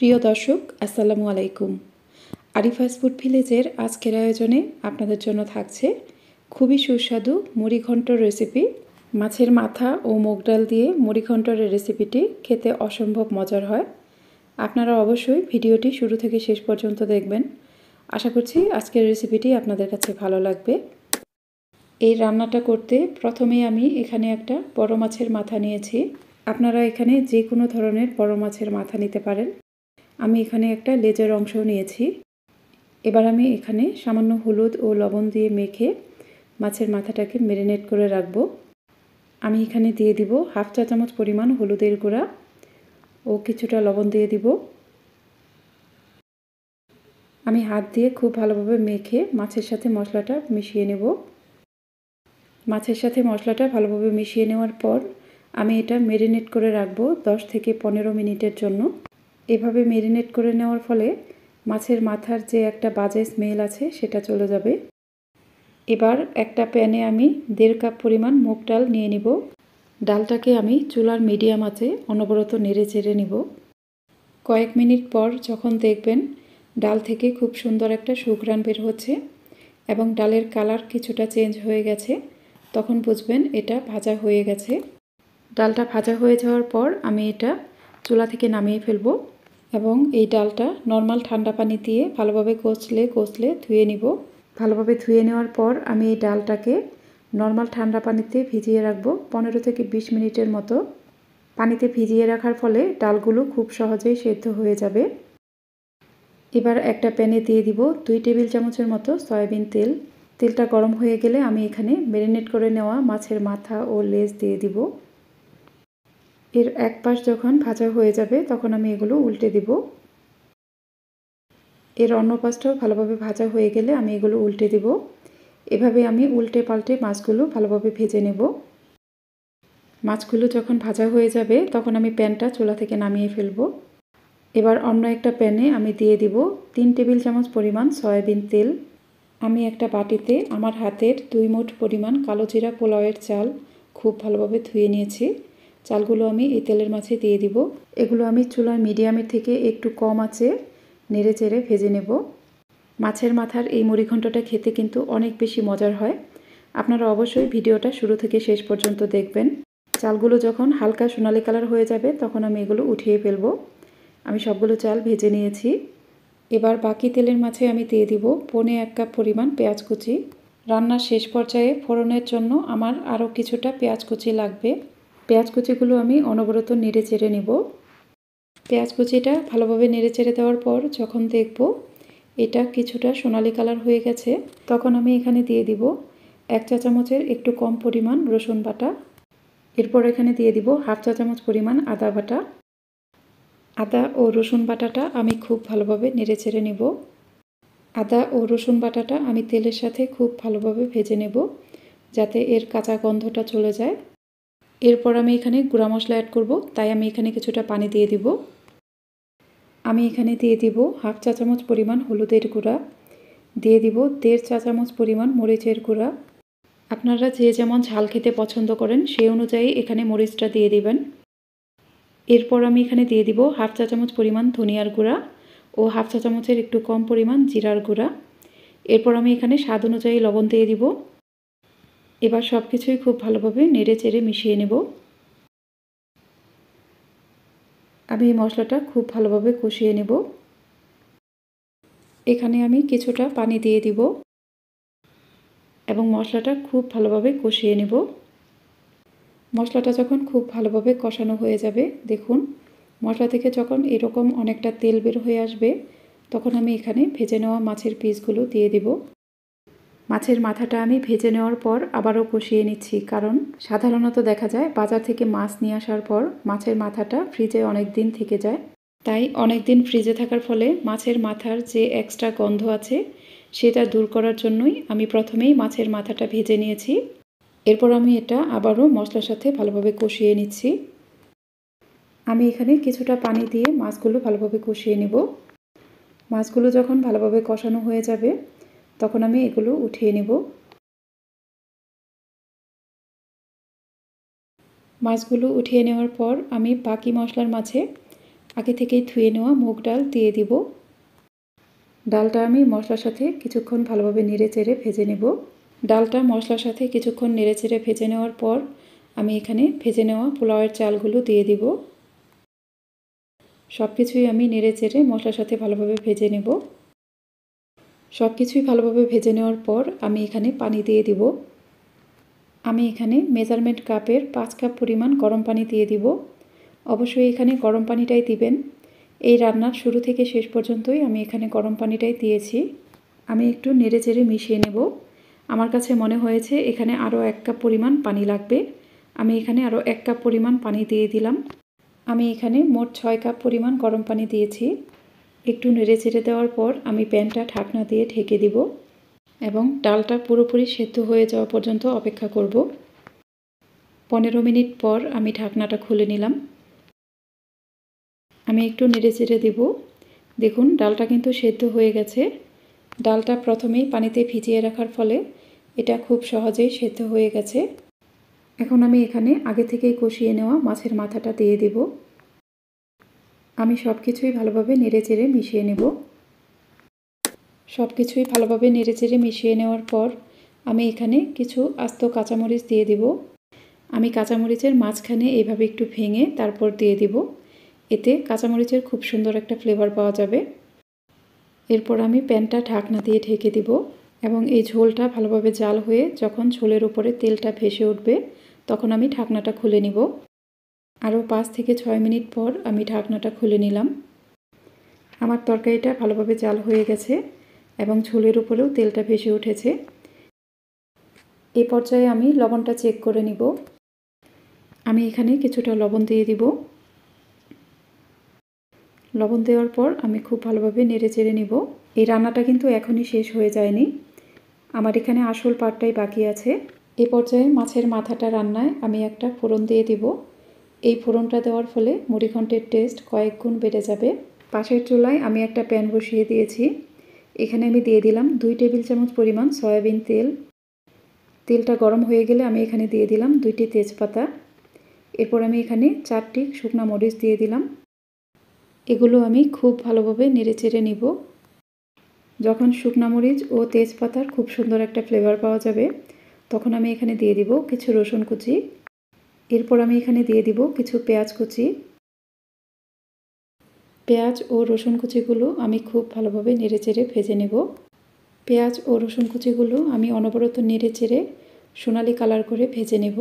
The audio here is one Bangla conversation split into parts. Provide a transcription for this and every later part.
প্রিয় দর্শক আসসালামু আলাইকুম। আরিফা ফুড ভিলেজের আজকের আয়োজনে আপনাদের জন্য থাকছে খুবই সুস্বাদু মুড়ি ঘন্টর রেসিপি। মাছের মাথা ও মুগ ডাল দিয়ে মুড়ি ঘন্টরের রেসিপিটি খেতে অসম্ভব মজার হয়। আপনারা অবশ্যই ভিডিওটি শুরু থেকে শেষ পর্যন্ত দেখবেন। আশা করছি আজকের রেসিপিটি আপনাদের কাছে ভালো লাগবে। এই রান্নাটা করতে প্রথমেই আমি এখানে একটা বড় মাছের মাথা নিয়েছি। আপনারা এখানে যে কোনো ধরনের বড় মাছের মাথা নিতে পারেন। আমি এখানে একটা লেজের অংশ নিয়েছি। এবার আমি এখানে সামান্য হলুদ ও লবণ দিয়ে মেখে মাছের মাথাটাকে ম্যারিনেট করে রাখব। আমি এখানে দিয়ে দিব হাফ চা চামচ পরিমাণ হলুদের গুঁড়া ও কিছুটা লবণ দিয়ে দিব। আমি হাত দিয়ে খুব ভালোভাবে মেখে মাছের সাথে মশলাটা মিশিয়ে নেব। মাছের সাথে মশলাটা ভালোভাবে মিশিয়ে নেওয়ার পর আমি এটা ম্যারিনেট করে রাখব 10 থেকে 15 মিনিটের জন্য। এভাবে ম্যারিনেট করে নেওয়ার ফলে মাছের মাথার যে একটা বাজে স্মেল আছে সেটা চলে যাবে। এবার একটা প্যানে আমি 1.5 কাপ পরিমাণ মুগ ডাল নিয়ে নিব। ডালটাকে আমি চুলার মিডিয়াম আঁচে অনবরত নেড়ে চেড়ে নিব। কয়েক মিনিট পর যখন দেখবেন ডাল থেকে খুব সুন্দর একটা সুঘ্রাণ বের হচ্ছে এবং ডালের কালার কিছুটা চেঞ্জ হয়ে গেছে, তখন বুঝবেন এটা ভাজা হয়ে গেছে। ডালটা ভাজা হয়ে যাওয়ার পর আমি এটা চুলা থেকে নামিয়ে ফেলব এবং এই ডালটা নর্মাল ঠান্ডা পানি দিয়ে ভালোভাবে কষলে ধুয়ে নিব। ভালোভাবে ধুয়ে নেওয়ার পর আমি এই ডালটাকে নর্মাল ঠান্ডা পানিতে ভিজিয়ে রাখব 15 থেকে 20 মিনিটের মতো। পানিতে ভিজিয়ে রাখার ফলে ডালগুলো খুব সহজেই সেদ্ধ হয়ে যাবে। এবার একটা প্যানে দিয়ে দিব 2 টেবিল চামচের মতো সয়াবিন তেল। তেলটা গরম হয়ে গেলে আমি এখানে ম্যারিনেট করে নেওয়া মাছের মাথা ও লেজ দিয়ে দিব। এর এক পাশ যখন ভাজা হয়ে যাবে তখন আমি এগুলো উল্টে দিব। এর অন্য পাশটাও ভালোভাবে ভাজা হয়ে গেলে আমি এগুলো উল্টে দিব। এভাবে আমি উল্টে পাল্টে মাছগুলো ভালোভাবে ভেজে নেব। মাছগুলো যখন ভাজা হয়ে যাবে তখন আমি প্যানটা চুলা থেকে নামিয়ে ফেলব। এবার অন্য একটা প্যানে আমি দিয়ে দিব 3 টেবিল চামচ পরিমাণ সয়াবিন তেল। আমি একটা বাটিতে আমার হাতের 2 মুঠ পরিমাণ কালো জিরা পোলাওয়ের চাল খুব ভালোভাবে ধুয়ে নিয়েছি। চালগুলো আমি এই তেলের মাঝে দিয়ে দিব। এগুলো আমি চুলার মিডিয়ামের থেকে একটু কম আঁচে নেড়ে চেড়ে ভেজে নেব। মাছের মাথার এই মুড়ি ঘন্টটা খেতে কিন্তু অনেক বেশি মজার হয়। আপনারা অবশ্যই ভিডিওটা শুরু থেকে শেষ পর্যন্ত দেখবেন। চালগুলো যখন হালকা সোনালি কালার হয়ে যাবে তখন আমি এগুলো উঠিয়ে ফেলব। আমি সবগুলো চাল ভেজে নিয়েছি। এবার বাকি তেলের মাঝে আমি দিয়ে দিব 1.25 কাপ পরিমাণ পেঁয়াজ কুচি। রান্নার শেষ পর্যায়ে ফোড়নের জন্য আমার আরও কিছুটা পেঁয়াজ কুচি লাগবে। পেঁয়াজ কুচিগুলো আমি অনবরত নেড়ে চেড়ে নেব। পেঁয়াজ কুচিটা ভালোভাবে নেড়ে চেড়ে দেওয়ার পর যখন দেখব এটা কিছুটা সোনালি কালার হয়ে গেছে তখন আমি এখানে দিয়ে দিব 1 চা চামচের একটু কম পরিমাণ রসুন বাটা। এরপর এখানে দিয়ে দিব হাফ চা চামচ পরিমাণ আদা বাটা। আদা ও রসুন বাটাটা আমি খুব ভালোভাবে নেড়ে চেড়ে নেব। আদা ও রসুন বাটাটা আমি তেলের সাথে খুব ভালোভাবে ভেজে নেব যাতে এর কাঁচা গন্ধটা চলে যায়। এরপর আমি এখানে গুঁড়া মশলা অ্যাড করব, তাই আমি এখানে কিছুটা পানি দিয়ে দিব। আমি এখানে দিয়ে দিব হাফ চা চামচ পরিমাণ হলুদের গুঁড়া, দিয়ে দিব 1.5 চা চামচ পরিমাণ মরিচের গুঁড়া। আপনারা যে যেমন ঝাল খেতে পছন্দ করেন সেই অনুযায়ী এখানে মরিচটা দিয়ে দিবেন। এরপর আমি এখানে দিয়ে দিব হাফ চা চামচ পরিমাণ ধনিয়ার গুঁড়া ও হাফ চা চামচের একটু কম পরিমাণ জিরার গুঁড়া। এরপর আমি এখানে স্বাদ অনুযায়ী লবণ দিয়ে দিব। এবার সব কিছুই খুব ভালোভাবে নেড়ে চেড়ে মিশিয়ে নেব। আমি এই মশলাটা খুব ভালোভাবে কষিয়ে নেব। এখানে আমি কিছুটা পানি দিয়ে দিব এবং মশলাটা খুব ভালোভাবে কষিয়ে নেব। মশলাটা যখন খুব ভালোভাবে কষানো হয়ে যাবে, দেখুন মশলা থেকে যখন এরকম অনেকটা তেল বের হয়ে আসবে তখন আমি এখানে ভেজে নেওয়া মাছের পিসগুলো দিয়ে দিব। মাছের মাথাটা আমি ভেজে নেওয়ার পর আবারও কষিয়ে নিচ্ছি, কারণ সাধারণত দেখা যায় বাজার থেকে মাছ নিয়ে আসার পর মাছের মাথাটা ফ্রিজে অনেক দিন থেকে যায়। তাই অনেক দিন ফ্রিজে থাকার ফলে মাছের মাথার যে এক্সট্রা গন্ধ আছে সেটা দূর করার জন্যই আমি প্রথমেই মাছের মাথাটা ভেজে নিয়েছি। এরপর আমি এটা আবারও মশলার সাথে ভালোভাবে কষিয়ে নিচ্ছি। আমি এখানে কিছুটা পানি দিয়ে মাছগুলো ভালোভাবে কষিয়ে নেব। মাছগুলো যখন ভালোভাবে কষানো হয়ে যাবে তখন আমি এগুলো উঠিয়ে নেব। মাছগুলো উঠিয়ে নেওয়ার পর আমি বাকি মশলার মাঝে আগে থেকেই ধুয়ে নেওয়া মুগ ডাল দিয়ে দিব। ডালটা আমি মশলার সাথে কিছুক্ষণ ভালোভাবে নেড়েচেড়ে ভেজে নেব। ডালটা মশলার সাথে কিছুক্ষণ নেড়েচেড়ে ভেজে নেওয়ার পর আমি এখানে ভেজে নেওয়া পোলাওয়ের চালগুলো দিয়ে দিব। সব কিছুই আমি নেড়েচেড়ে মশলার সাথে ভালোভাবে ভেজে নেব। সব কিছুই ভালোভাবে ভেজে নেওয়ার পর আমি এখানে পানি দিয়ে দিব। আমি এখানে মেজারমেন্ট কাপের 5 কাপ পরিমাণ গরম পানি দিয়ে দিব। অবশ্যই এখানে গরম পানিটাই দিবেন। এই রান্নার শুরু থেকে শেষ পর্যন্তই আমি এখানে গরম পানিটাই দিয়েছি। আমি একটু নেড়েচেড়ে মিশিয়ে নেব। আমার কাছে মনে হয়েছে এখানে আরও 1 কাপ পরিমাণ পানি লাগবে। আমি এখানে আরও 1 কাপ পরিমাণ পানি দিয়ে দিলাম। আমি এখানে মোট 6 কাপ পরিমাণ গরম পানি দিয়েছি। একটু নেড়েচেড়ে দেওয়ার পর আমি প্যানটা ঢাকনা দিয়ে ঢেকে দিব এবং ডালটা পুরোপুরি সেদ্ধ হয়ে যাওয়া পর্যন্ত অপেক্ষা করব। 15 মিনিট পর আমি ঢাকনাটা খুলে নিলাম। আমি একটু নেড়েচেড়ে দেব। দেখুন ডালটা কিন্তু সেদ্ধ হয়ে গেছে। ডালটা প্রথমেই পানিতে ভিজিয়ে রাখার ফলে এটা খুব সহজেই সেদ্ধ হয়ে গেছে। এখন আমি এখানে আগে থেকেই কষিয়ে নেওয়া মাছের মাথাটা দিয়ে দেব। আমি সব কিছুই ভালোভাবে নেড়েচেড়ে মিশিয়ে নেব। সব কিছুই ভালোভাবে নেড়েচেড়ে মিশিয়ে নেওয়ার পর আমি এখানে কিছু আস্ত কাঁচামরিচ দিয়ে দিব। আমি কাঁচামরিচের মাঝখানে এইভাবে একটু ভেঙে তারপর দিয়ে দিব। এতে কাঁচামরিচের খুব সুন্দর একটা ফ্লেভার পাওয়া যাবে। এরপর আমি প্যানটা ঢাকনা দিয়ে ঢেকে দিব এবং এই ঝোলটা ভালোভাবে জাল হয়ে যখন ঝোলের উপরে তেলটা ভেসে উঠবে তখন আমি ঢাকনাটা খুলে নিব। আরও 5 থেকে 6 মিনিট পর আমি ঢাকনাটা খুলে নিলাম। আমার তরকারিটা ভালোভাবে জাল হয়ে গেছে এবং ঝোলের উপরেও তেলটা ভেসে উঠেছে। এই পর্যায়ে আমি লবণটা চেক করে নিব। আমি এখানে কিছুটা লবণ দিয়ে দিব। লবণ দেওয়ার পর আমি খুব ভালোভাবে নেড়েচেড়ে নিব। এই রান্নাটা কিন্তু এখনই শেষ হয়ে যায়নি। আমার এখানে আসল পার্টটাই বাকি আছে। এই পর্যায়ে মাছের মাথাটা রান্নায় আমি একটা ফোড়ন দিয়ে দিব। এই ফোড়নটা দেওয়ার ফলে মুড়ি ঘন্টের টেস্ট কয়েক গুণ বেড়ে যাবে। পাশের চুলায় আমি একটা প্যান বসিয়ে দিয়েছি। এখানে আমি দিয়ে দিলাম 2 টেবিল চামচ পরিমাণ সয়াবিন তেল। তেলটা গরম হয়ে গেলে আমি এখানে দিয়ে দিলাম 2টি তেজপাতা। এরপর আমি এখানে 4টি শুকনা মরিচ দিয়ে দিলাম। এগুলো আমি খুব ভালোভাবে নেড়েচেড়ে নিব। যখন শুকনা মরিচ ও তেজপাতার খুব সুন্দর একটা ফ্লেভার পাওয়া যাবে তখন আমি এখানে দিয়ে দিব কিছু রসুন কুচি। এরপর আমি এখানে দিয়ে দিব কিছু পেঁয়াজ কুচি। পেঁয়াজ ও রসুন কুচিগুলো আমি খুব ভালোভাবে নেড়েচেড়ে ভেজে নেব। পেঁয়াজ ও রসুন কুচিগুলো আমি অনবরত নেড়েচেড়ে সোনালি কালার করে ভেজে নেব।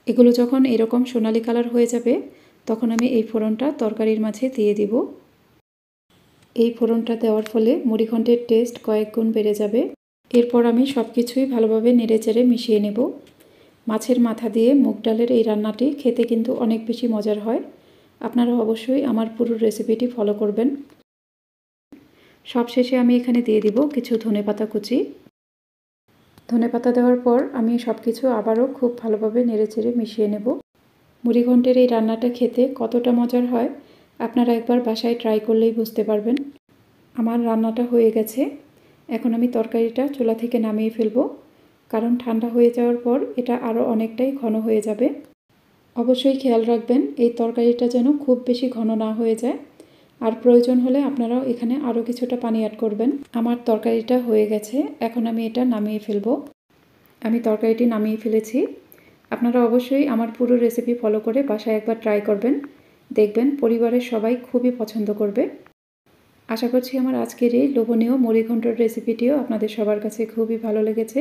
এগুলো যখন এরকম সোনালি কালার হয়ে যাবে তখন আমি এই ফোড়নটা তরকারির মাঝে দিয়ে দিব। এই ফোড়নটা দেওয়ার ফলে মুড়িঘন্টের টেস্ট কয়েক গুণ বেড়ে যাবে। এরপর আমি সব কিছুই ভালোভাবে নেড়েচেড়ে মিশিয়ে নেব। মাছের মাথা দিয়ে মুগ ডালের এই রান্নাটি খেতে কিন্তু অনেক বেশি মজার হয়। আপনারা অবশ্যই আমার পুরো রেসিপিটি ফলো করবেন। সবশেষে আমি এখানে দিয়ে দিব কিছু ধনেপাতা কুচি। ধনেপাতা দেওয়ার পর আমি সব কিছু আবারও খুব ভালোভাবে নেড়েচেড়ে মিশিয়ে নেব। মুড়িঘন্টের এই রান্নাটা খেতে কতটা মজার হয় আপনারা একবার বাসায় ট্রাই করলেই বুঝতে পারবেন। আমার রান্নাটা হয়ে গেছে। এখন আমি তরকারিটা চুলা থেকে নামিয়ে ফেলব, কারণ ঠান্ডা হয়ে যাওয়ার পর এটা আরও অনেকটাই ঘন হয়ে যাবে। অবশ্যই খেয়াল রাখবেন এই তরকারিটা যেন খুব বেশি ঘন না হয়ে যায়। আর প্রয়োজন হলে আপনারাও এখানে আরও কিছুটা পানি অ্যাড করবেন। আমার তরকারিটা হয়ে গেছে। এখন আমি এটা নামিয়ে ফেলব। আমি তরকারিটি নামিয়ে ফেলেছি। আপনারা অবশ্যই আমার পুরো রেসিপি ফলো করে বাসায় একবার ট্রাই করবেন। দেখবেন পরিবারের সবাই খুবই পছন্দ করবে। আশা করছি আমার আজকের এই লোভনীয় মুড়িঘন্টর রেসিপিটিও আপনাদের সবার কাছে খুবই ভালো লেগেছে।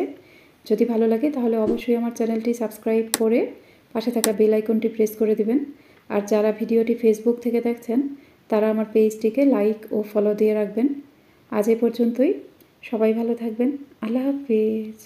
যদি ভালো লাগে তাহলে অবশ্যই আমার চ্যানেলটি সাবস্ক্রাইব করে পাশে থাকা বেল আইকনটি প্রেস করে দিবেন। আর যারা ভিডিওটি ফেসবুক থেকে দেখছেন তারা আমার পেজটিকে লাইক ও ফলো দিয়ে রাখবেন। আজ এ পর্যন্তই। সবাই ভালো থাকবেন। আল্লাহ হাফেজ।